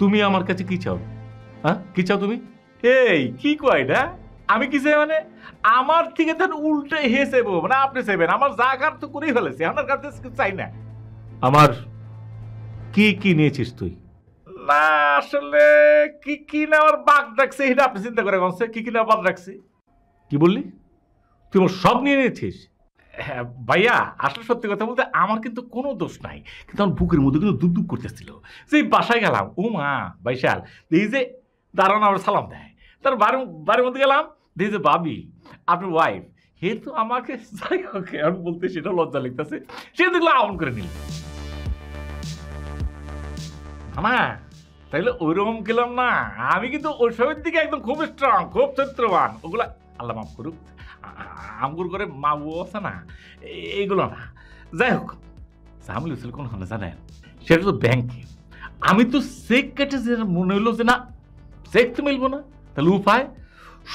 তুমি আমার কাছে কি চাও? হ্যাঁ, কি চাও তুমি? এই কি কয়টা আমি কি চাই মানে আমার থেকে তার উল্টে হে চাইবো মানে আপনি চাইবেন? আমার যা কার তো করেই ফেলেছি, আমার কাছে চাই না। আমার কি কি নিয়েছিস তুই? না আসলে কি কি না আমার বাঘ ডাকছে এটা আপনি চিন্তা করে গেছে। কি কি না বাঘ ডাকছি? কি বললি? তুই আমার সব নিয়ে নিয়েছিস? হ্যাঁ ভাইয়া, আসলে সত্যি কথা বলতে আমার কিন্তু কোনো দোষ নাই, কিন্তু আমার বুকের মধ্যে কিন্তু দুপ দুপ করতেছিল। সেই বাসায় গেলাম, ও মা বাইশাল, এই যে দাঁড়ান আমার সালাম দেয়, তার বাড়ির মধ্যে গেলাম, দেখি যে ভাবি আপনার ওয়াইফ, হে তো আমাকে যাই হোক এখন বলতে সেটা লজ্জা লিখতেছে, সে দেখলো আমন করে নিল। না তাইলে ওইরকম গেলাম না, আমি কিন্তু ওই সবের দিকে একদম খুব স্ট্রং, খুব চরিত্রবান। ওগুলা আল্লাহ মাফ করুক, আমগুর করে মা বউ আছে না, এইগুলো না। যাই হোক, জামিল হয়েছিল কোন হলে জানেন? সেটা তো ব্যাংকে। আমি তো চেক কেটে যে মনে হইলো যে না চেক তো মিলবো না, তাহলে উপায়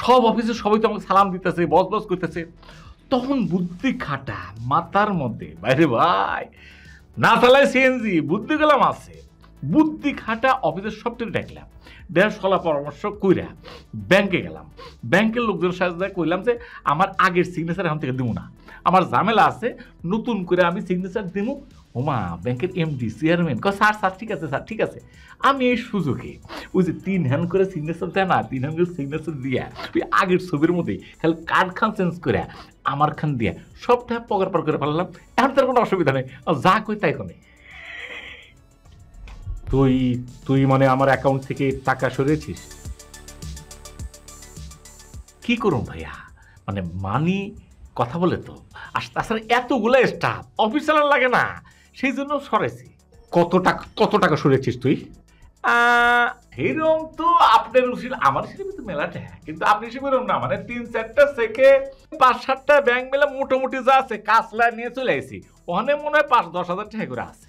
সব অফিসে সবাই তো আমাকে সালাম দিতেছে, বস বস করতেছে। তখন বুদ্ধি খাটা মাথার মধ্যে, বাইরে ভাই না চালায় সিএনজি, বুদ্ধি গেলাম আছে, বুদ্ধি খাটা অফিসের সবটাই দেখলাম, দেড় সলা পরামর্শ কইরা ব্যাংকে গেলাম। ব্যাংকের লোকজনের সাথে কইলাম যে আমার আগের সিগনেচার এখন থেকে দিব না, আমার ঝামেলা আছে, নতুন করে আমি সিগনেচার দিব। ওমা ব্যাংকের এমডি চেয়ারম্যান কয় স্যার স্যার ঠিক আছে স্যার ঠিক আছে। আমি এই সুযোগে ওই যে 3 হ্যান্ড করে সিগনেচার দেয় না, 3 হ্যান্ড করে সিগনেচার দিয়া ওই আগের ছবির মধ্যে খালি কার্ড খান চেঞ্জ করে আমার খান দিয়া সবটা পকার পার করে ফেললাম। এখন তার কোনো অসুবিধা নেই, যা কই তাই কোনে। তুই তুই মানে আমার অ্যাকাউন্ট থেকে টাকা সরিয়েছিস? কি করুন ভাইয়া, মানে মানি কথা বলে তো, আর তাছাড়া এতগুলো স্টাফ অফিস চালার লাগে না, সেই জন্য সরেছি। কত টাকা সরিয়েছিস তুই? এরকম তো আপনার উচিত, আমার হিসেবে তো মেলাটা, কিন্তু আপনি হিসেবে এরকম না, মানে 3-4টা থেকে 5-7টা ব্যাংক মেলা মোটামুটি যা আছে কাজলা নিয়ে চলে আসি, ওখানে মনে হয় 5-10 হাজার টাকা করে আছে।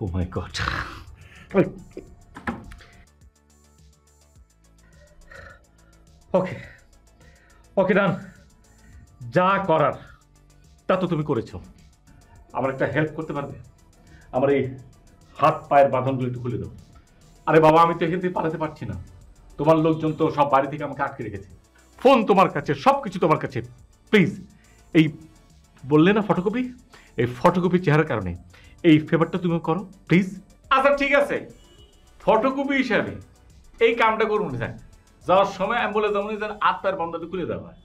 ও মাই গড। ওকে ওকে ডান, যা করার তা তো তুমি করেছো। আমার একটা হেল্প করতে পারবে? আমার এই হাত পায়ের বাঁধনগুলো একটু খুলে দাও। আরে বাবা আমি তো এখান থেকে পালাতে পারছি না, তোমার লোকজন তো সব বাড়ি থেকে আমাকে আটকে রেখেছে, ফোন তোমার কাছে, সব কিছু তোমার কাছে। প্লিজ এই বললে না ফটোকপি, এই ফটোকপি চেহারার কারণে এই ফেভারটা তুমি করো প্লিজ। আচ্ছা ঠিক আছে, ফটোকপি হিসাবে এই কামটা করুন, যাওয়ার সময় আমি বলে দেবো যেন হাত পায়ের বাঁধনটা খুলে দেওয়া হয়।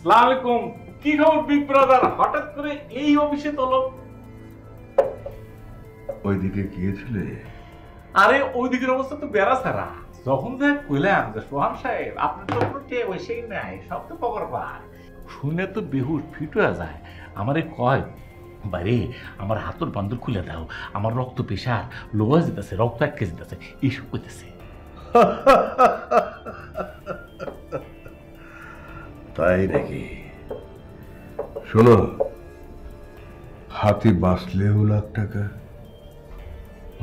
আসসালামু আলাইকুম, কি খবর বিগ ব্রাদার? হঠাৎ করে এই অফিসে তলব? ওইদিকে গিয়েছিলে? আরে ওই দিকের অবস্থা তো বেড়া সারা, যখন দেখ কইলাম যে সোহান সাহেব আপনার তো কোনো টে বসেই নাই, সব তো পকর পার, শুনে তো বেহুশ ফিট হয়ে যায়। আমারে কয় বাইরে আমার হাতের বান্দর খুলে দাও, আমার রক্ত প্রেশার লো হয়ে যেতেছে, রক্ত আটকে যেতেছে, এইসব কইতেছে। তাই নাকি? শোনো, হাতি বাঁচলেও লাখ টাকা,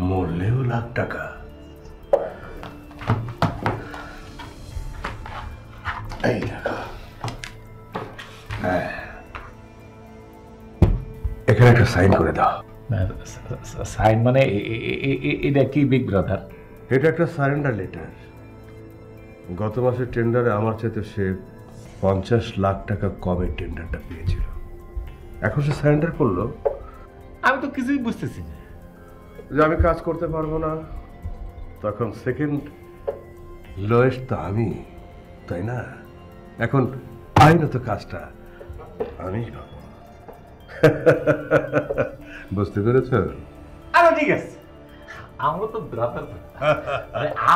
মরলেও লাখ টাকা। এই টাকা এখানে একটা সাইন করে দাও। সাইন মানে এটা কি বিগ ব্রাদার? এটা একটা সারেন্ডার লেটার। গত মাসের টেন্ডারে আমার চাইতে সে 50 লাখ টাকা কমে টেন্ডারটা পেয়েছিল, এখন সে সারেন্ডার করলো। আমি তো কিছুই বুঝতেছি না। যে আমি কাজ করতে পারবো না, তখন সেকেন্ড লোয়েস্ট তো আমি, তাই না? এখন আইনত কাজটা আমি পাবো। বুঝতে পেরেছ? আরে ঠিক আছে, আমরা তো ব্রাদার,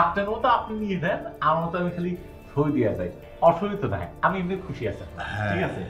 আপনার মতো আপনি নিয়ে নেন, আমার মতো আমি খালি সই দিয়ে যাই, অসুবিধা নাই, আমি এমনি খুশি আছি। ঠিক আছে।